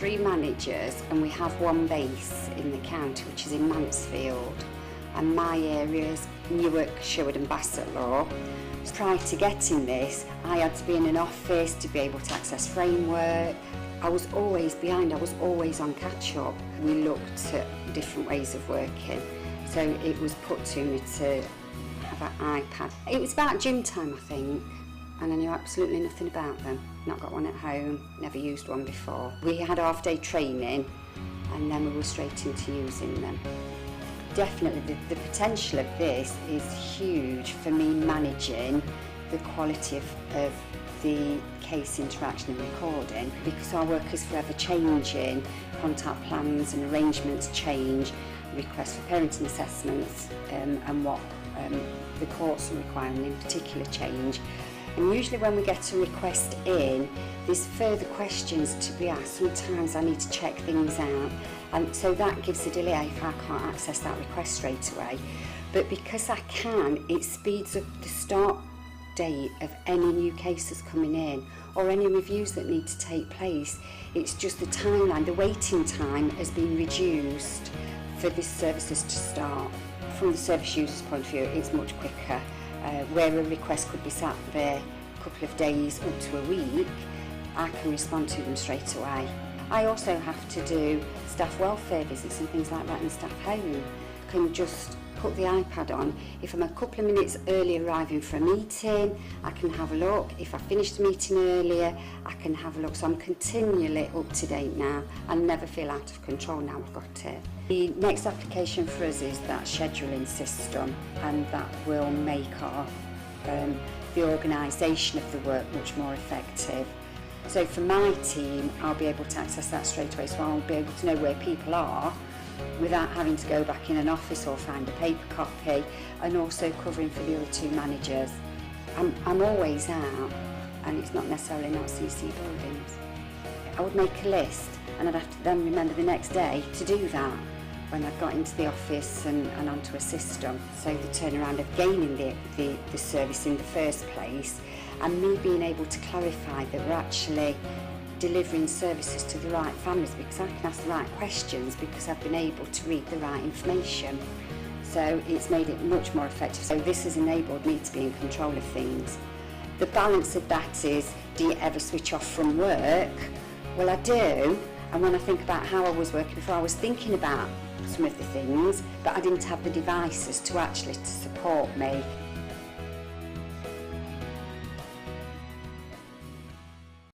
3 managers and we have 1 base in the county, which is in Mansfield, and my area is Newark, Sherwood and Bassetlaw. Prior to getting this, I had to be in an office to be able to access framework. I was always behind, I was always on catch-up. We looked at different ways of working, so it was put to me to have an iPad. It was about gym time, I think, and I knew absolutely nothing about them. Not got one at home, never used one before. We had half-day training and then we were straight into using them. Definitely the potential of this is huge for me managing the quality of the case interaction and recording, because our work is forever changing, contact plans and arrangements change, requests for parenting assessments and what the courts are requiring in particular change. And usually when we get a request in, there's further questions to be asked. Sometimes I need to check things out, and so that gives a delay if I can't access that request straight away. But because I can, it speeds up the start date of any new cases coming in or any reviews that need to take place. It's just the timeline, the waiting time has been reduced for these services to start. From the service user's point of view, it's much quicker. Where a request could be sat there a couple of days up to a week, I can respond to them straight away. I also have to do staff welfare visits and things like that in staff home. I can just put the iPad on. If I'm a couple of minutes early arriving for a meeting, I can have a look. If I finished the meeting earlier, I can have a look. So I'm continually up to date now and never feel out of control now I've got it. The next application for us is that scheduling system, and that will make our the organisation of the work much more effective. So for my team, I'll be able to access that straight away, so I'll be able to know where people are without having to go back in an office or find a paper copy, and also covering for the other 2 managers. I'm always out, and it's not necessarily not CC buildings. I would make a list and I'd have to then remember the next day to do that when I got into the office and onto a system. So the turnaround of gaining the service in the first place, and me being able to clarify that we're actually delivering services to the right families, because I can ask the right questions because I've been able to read the right information. So it's made it much more effective. So this has enabled me to be in control of things. The balance of that is, do you ever switch off from work? Well, I do, and when I think about how I was working before, I was thinking about some of the things, but I didn't have the devices to actually support me.